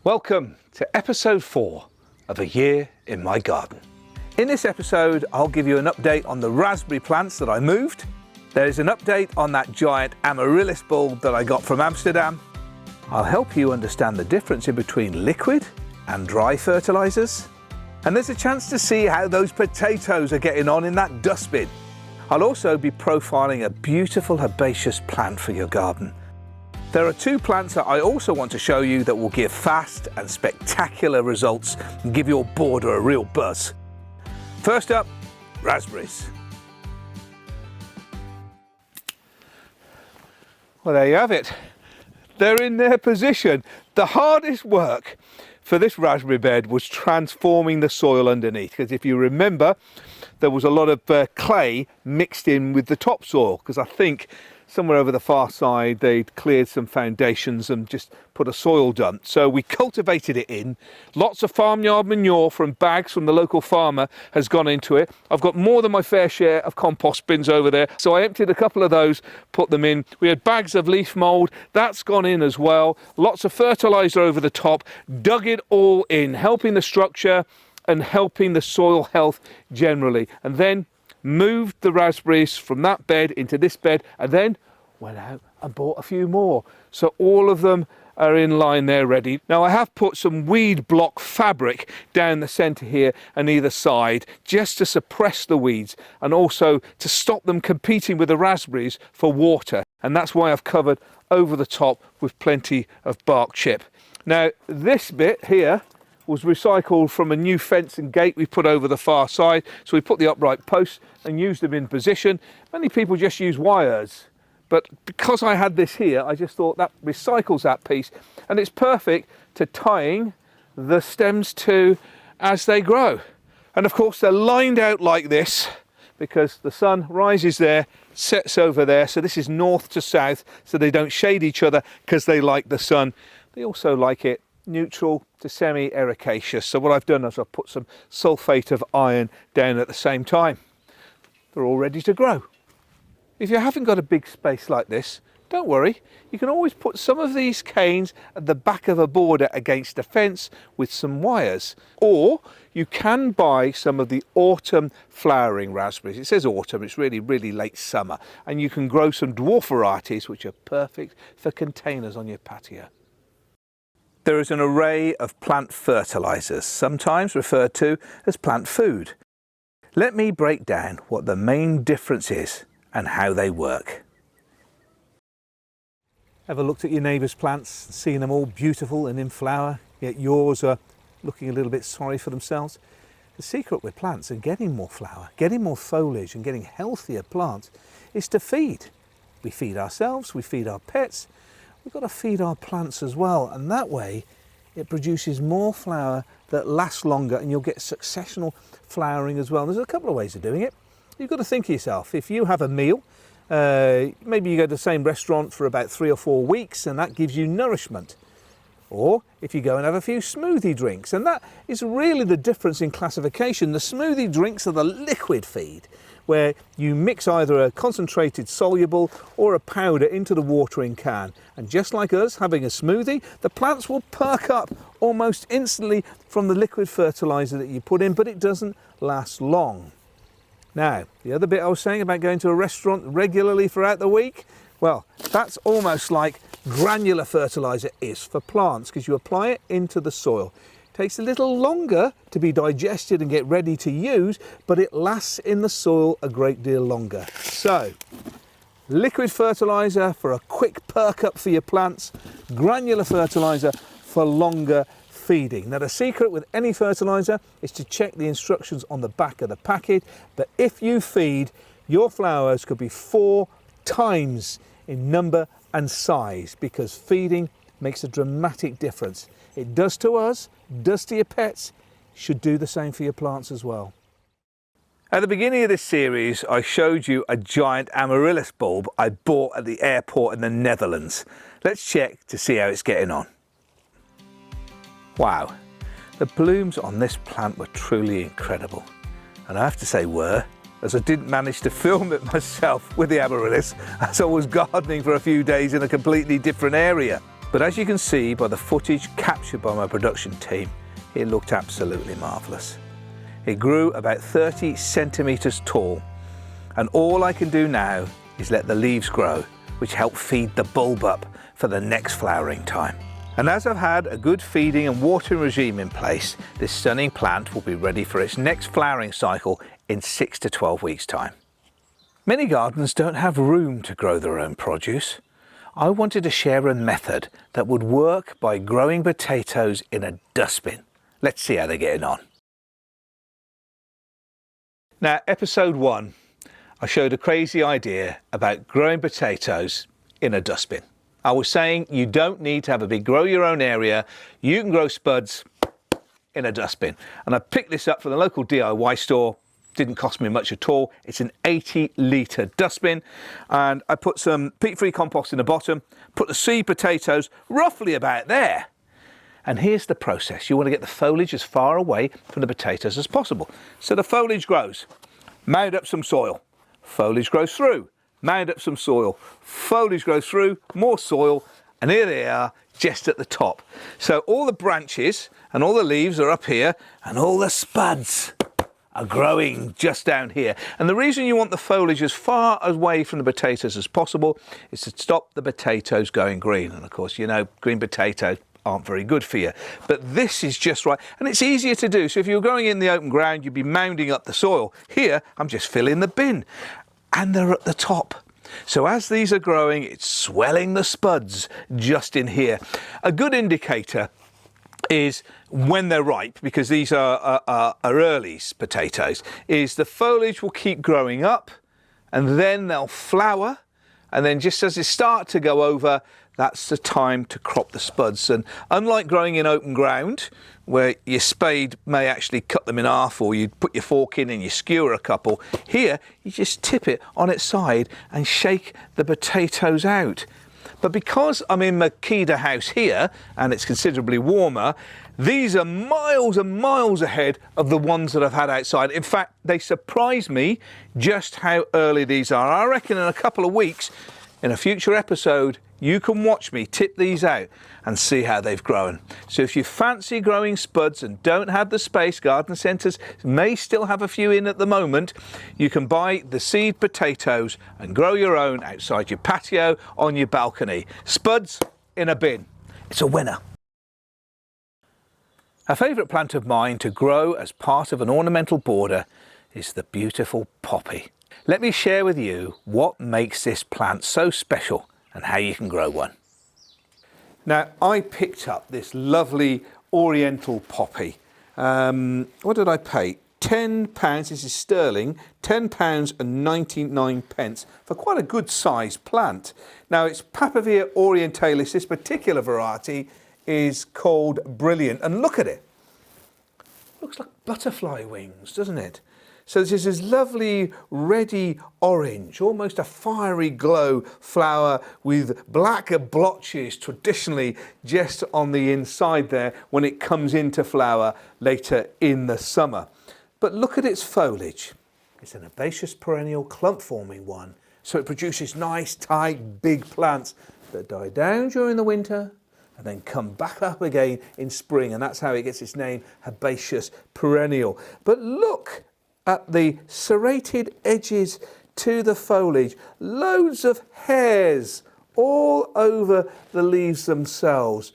Welcome to episode 4 of A Year in My Garden. In this episode, I'll give you an update on the raspberry plants that I moved. There's an update on that giant Amaryllis bulb that I got from Amsterdam. I'll help you understand the difference in between liquid and dry fertilisers. And there's a chance to see how those potatoes are getting on in that dustbin. I'll also be profiling a beautiful herbaceous plant for your garden. There are 2 plants that I also want to show you that will give fast and spectacular results and give your border a real buzz. First up, raspberries. Well, there you have it. They're in their position. The hardest work for this raspberry bed was transforming the soil underneath, because if you remember, there was a lot of clay mixed in with the topsoil, because I think somewhere over the far side they'd cleared some foundations and just put a soil dump. So we cultivated it in. Lots of farmyard manure from bags from the local farmer has gone into it. I've got more than my fair share of compost bins over there, so I emptied a couple of those, put them in. We had bags of leaf mould, that's gone in as well. Lots of fertiliser over the top, dug it all in, helping the structure and helping the soil health generally. And then moved the raspberries from that bed into this bed, and then went out and bought a few more. So all of them are in line there ready. Now I have put some weed block fabric down the centre here and either side just to suppress the weeds and also to stop them competing with the raspberries for water. And that's why I've covered over the top with plenty of bark chip. Now this bit here was recycled from a new fence and gate we put over the far side. So we put the upright posts and used them in position. Many people just use wires, but because I had this here, I just thought that recycles that piece, and it's perfect to tying the stems to as they grow. And of course they're lined out like this because the sun rises there, sets over there. So this is north to south, so they don't shade each other because they like the sun. They also like it neutral to semi-ericaceous. So what I've done is I've put some sulphate of iron down at the same time. They're all ready to grow. If you haven't got a big space like this, don't worry. You can always put some of these canes at the back of a border against a fence with some wires. Or you can buy some of the autumn flowering raspberries. It says autumn, it's really late summer. And you can grow some dwarf varieties which are perfect for containers on your patio. There is an array of plant fertilisers, sometimes referred to as plant food. Let me break down what the main difference is and how they work. Ever looked at your neighbour's plants, seeing them all beautiful and in flower, yet yours are looking a little bit sorry for themselves? The secret with plants and getting more flower, getting more foliage and getting healthier plants is to feed. We feed ourselves, we feed our pets. We've got to feed our plants as well, and that way it produces more flower that lasts longer, and you'll get successional flowering as well. There's a couple of ways of doing it. You've got to think of yourself. If you have a meal, maybe you go to the same restaurant for about 3 or 4 weeks, and that gives you nourishment. Or if you go and have a few smoothie drinks, and that is really the difference in classification. The smoothie drinks are the liquid feed, where you mix either a concentrated soluble or a powder into the watering can. And just like us having a smoothie, the plants will perk up almost instantly from the liquid fertiliser that you put in, but it doesn't last long. Now, the other bit I was saying about going to a restaurant regularly throughout the week, well, that's almost like granular fertiliser is for plants, because you apply it into the soil. Takes a little longer to be digested and get ready to use, but it lasts in the soil a great deal longer. So, liquid fertiliser for a quick perk up for your plants, granular fertiliser for longer feeding. Now the secret with any fertiliser is to check the instructions on the back of the packet, but if you feed, your flowers could be 4 times in number and size, because feeding makes a dramatic difference. It does to us, does to your pets, should do the same for your plants as well. At the beginning of this series, I showed you a giant Amaryllis bulb I bought at the airport in the Netherlands. Let's check to see how it's getting on. Wow, the blooms on this plant were truly incredible. And I have to say were, as I didn't manage to film it myself with the Amaryllis, as I was gardening for a few days in a completely different area. But as you can see by the footage captured by my production team, it looked absolutely marvellous. It grew about 30 centimetres tall, and all I can do now is let the leaves grow, which help feed the bulb up for the next flowering time. And as I've had a good feeding and watering regime in place, this stunning plant will be ready for its next flowering cycle in 6 to 12 weeks' time. Many gardens don't have room to grow their own produce. I wanted to share a method that would work by growing potatoes in a dustbin. Let's see how they're getting on. Now, episode 1, I showed a crazy idea about growing potatoes in a dustbin. I was saying you don't need to have a big grow your own area. You can grow spuds in a dustbin. And I picked this up from the local DIY store. Didn't cost me much at all. It's an 80-litre dustbin. And I put some peat-free compost in the bottom, put the seed potatoes roughly about there. And here's the process. You want to get the foliage as far away from the potatoes as possible. So the foliage grows, mound up some soil, foliage grows through, mound up some soil, foliage grows through, more soil, and here they are just at the top. So all the branches and all the leaves are up here, and all the spuds are growing just down here. And the reason you want the foliage as far away from the potatoes as possible is to stop the potatoes going green. And of course, you know, green potatoes aren't very good for you, but this is just right, and it's easier to do. So if you're growing in the open ground, you'd be mounding up the soil. Here I'm just filling the bin, and they're at the top. So as these are growing, it's swelling the spuds just in here. A good indicator is when they're ripe, because these are Amaryllis potatoes, is the foliage will keep growing up, and then they'll flower, and then just as they start to go over, that's the time to crop the spuds. And unlike growing in open ground, where your spade may actually cut them in half, or you put your fork in and you skewer a couple, here you just tip it on its side and shake the potatoes out. But because I'm in Makeda house here, and it's considerably warmer, these are miles and miles ahead of the ones that I've had outside. In fact, they surprise me just how early these are. I reckon in a couple of weeks, in a future episode, you can watch me tip these out and see how they've grown. So if you fancy growing spuds and don't have the space, garden centres may still have a few in at the moment, you can buy the seed potatoes and grow your own outside your patio, on your balcony. Spuds in a bin. It's a winner. A favourite plant of mine to grow as part of an ornamental border is the beautiful poppy. Let me share with you what makes this plant so special and how you can grow one. Now, I picked up this lovely oriental poppy. What did I pay? £10, this is sterling, £10 and 99 pence for quite a good sized plant. Now it's Papaver orientalis. This particular variety is called Brilliant, and look at it. Looks like butterfly wings, doesn't it? So this is this lovely reddy orange, almost a fiery glow flower with black blotches traditionally just on the inside there when it comes into flower later in the summer. But look at its foliage. It's an herbaceous perennial clump forming one. So it produces nice, tight, big plants that die down during the winter and then come back up again in spring. And that's how it gets its name, herbaceous perennial. But look at the serrated edges to the foliage. Loads of hairs all over the leaves themselves.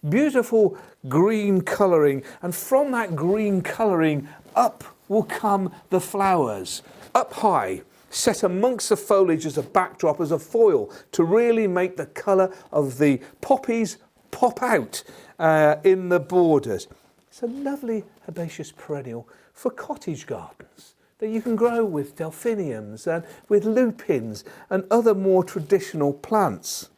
Beautiful green colouring. And from that green colouring up will come the flowers, up high, set amongst the foliage as a backdrop, as a foil, to really make the colour of the poppies pop out in the borders. It's a lovely herbaceous perennial for cottage gardens that you can grow with delphiniums and with lupins and other more traditional plants.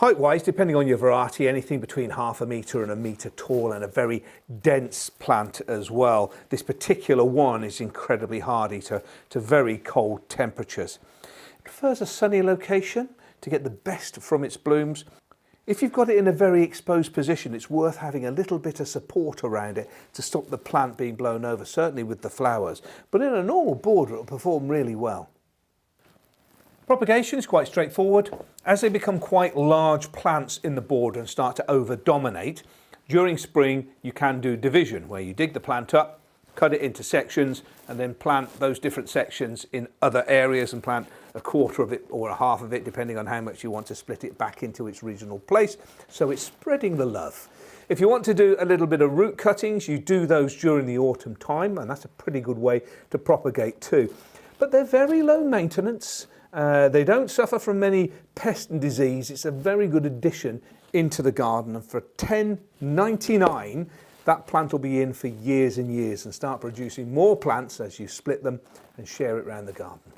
Height-wise, depending on your variety, anything between 1/2 metre and 1 metre tall, and a very dense plant as well. This particular one is incredibly hardy to very cold temperatures. It prefers a sunny location to get the best from its blooms. If you've got it in a very exposed position, it's worth having a little bit of support around it to stop the plant being blown over, certainly with the flowers. But in a normal border, it'll perform really well. Propagation is quite straightforward. As they become quite large plants in the border and start to over-dominate, during spring you can do division, where you dig the plant up, cut it into sections, and then plant those different sections in other areas and plant a quarter of it or a half of it, depending on how much you want to split it back into its original place. So it's spreading the love. If you want to do a little bit of root cuttings, you do those during the autumn time, and that's a pretty good way to propagate too. But they're very low maintenance. They don't suffer from many pests and disease. It's a very good addition into the garden, and for $10.99 that plant will be in for years and years and start producing more plants as you split them and share it around the garden.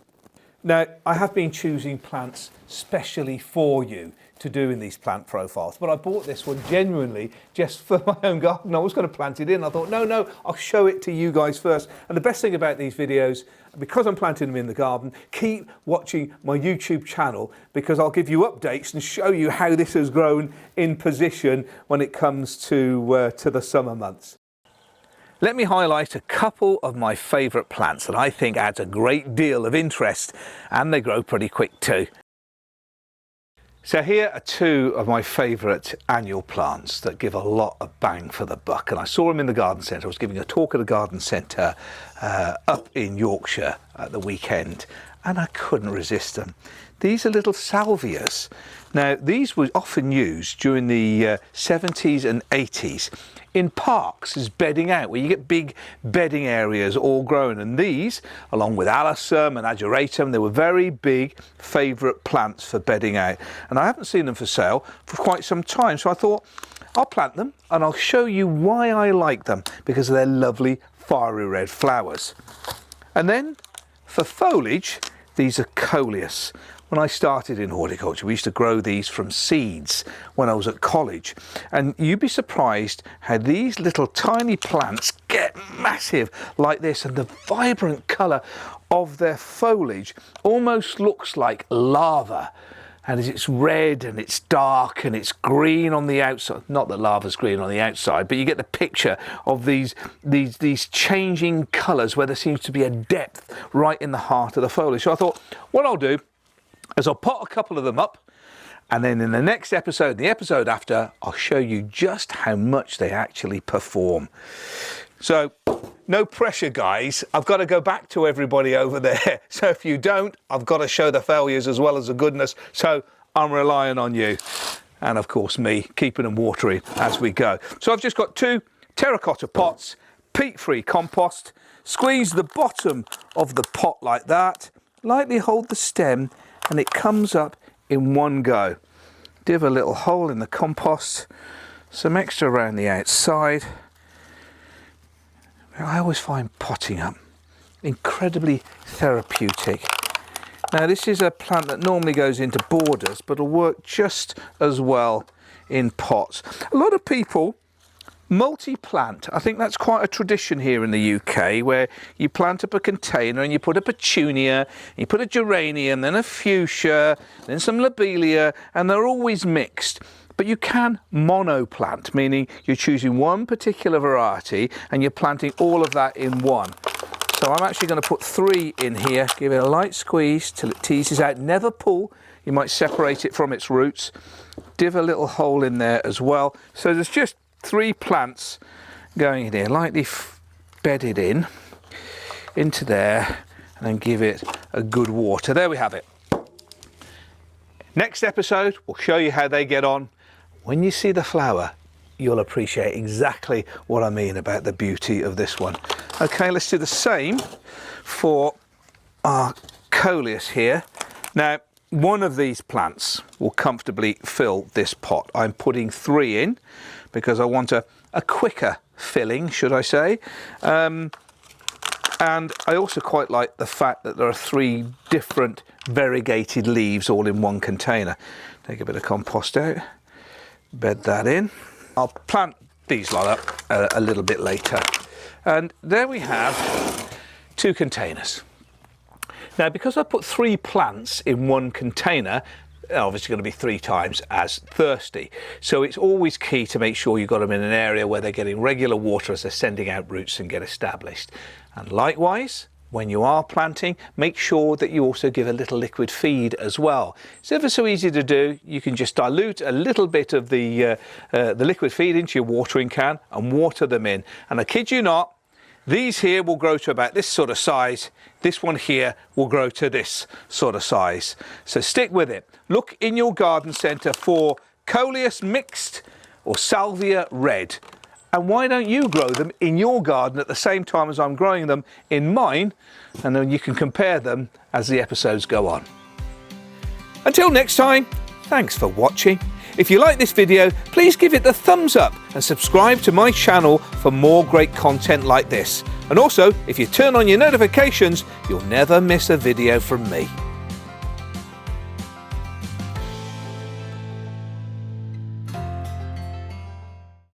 Now, I have been choosing plants specially for you to do in these plant profiles, but I bought this one genuinely just for my own garden. I was going to plant it in. I thought, no, I'll show it to you guys first. And the best thing about these videos, because I'm planting them in the garden, keep watching my YouTube channel, because I'll give you updates and show you how this has grown in position when it comes to the summer months. Let me highlight a couple of my favourite plants that I think adds a great deal of interest, and they grow pretty quick too. So here are two of my favourite annual plants that give a lot of bang for the buck, and I saw them in the garden centre. I was giving a talk at a garden centre up in Yorkshire at the weekend, and I couldn't resist them. These are little salvias. Now, these were often used during the 70s and 80s in parks as bedding out, where you get big bedding areas all grown. And these, along with alyssum and ageratum, they were very big favourite plants for bedding out. And I haven't seen them for sale for quite some time, so I thought I'll plant them and I'll show you why I like them, because of their lovely fiery red flowers. And then for foliage, these are coleus. When I started in horticulture, we used to grow these from seeds when I was at college. And you'd be surprised how these little tiny plants get massive like this, and the vibrant colour of their foliage almost looks like lava. And it's red and it's dark and it's green on the outside. Not that lava's green on the outside, but you get the picture of these changing colours where there seems to be a depth right in the heart of the foliage. So I thought, what I'll do is I'll pot a couple of them up, and then in the next episode, the episode after, I'll show you just how much they actually perform. So no pressure, guys. I've got to go back to everybody over there. So if you don't, I've got to show the failures as well as the goodness. So I'm relying on you, and of course me, keeping them watery as we go. So I've just got two terracotta pots, peat-free compost. Squeeze the bottom of the pot like that, lightly hold the stem, and it comes up in one go. Div a little hole in the compost, some extra around the outside. I always find potting up incredibly therapeutic. Now, this is a plant that normally goes into borders, but will work just as well in pots. A lot of people multi-plant. I think that's quite a tradition here in the UK, where you plant up a container and you put a petunia, you put a geranium, then a fuchsia, then some lobelia, and they're always mixed. But you can monoplant, meaning you're choosing one particular variety and you're planting all of that in one. So I'm actually going to put 3 in here, give it a light squeeze till it teases out. Never pull, you might separate it from its roots. Div a little hole in there as well. So there's just 3 plants going in here, lightly bedded into there, and then give it a good water. There we have it. Next episode, we'll show you how they get on. When you see the flower, you'll appreciate exactly what I mean about the beauty of this one. Okay, let's do the same for our coleus here. Now, one of these plants will comfortably fill this pot. I'm putting 3 in because I want a quicker filling, should I say. And I also quite like the fact that there are 3 different variegated leaves all in one container. Take a bit of compost out, bed that in. I'll plant these lot up a little bit later. And there we have 2 containers. Now, because I put 3 plants in one container, they're obviously going to be 3 times as thirsty. So it's always key to make sure you've got them in an area where they're getting regular water as they're sending out roots and get established. And likewise, when you are planting, make sure that you also give a little liquid feed as well. It's ever so easy to do. You can just dilute a little bit of the liquid feed into your watering can and water them in. And I kid you not, these here will grow to about this sort of size. This one here will grow to this sort of size. So stick with it. Look in your garden centre for Coleus mixed or Salvia red. And why don't you grow them in your garden at the same time as I'm growing them in mine, and then you can compare them as the episodes go on. Until next time, thanks for watching. If you like this video, please give it the thumbs up and subscribe to my channel for more great content like this. And also, if you turn on your notifications, you'll never miss a video from me.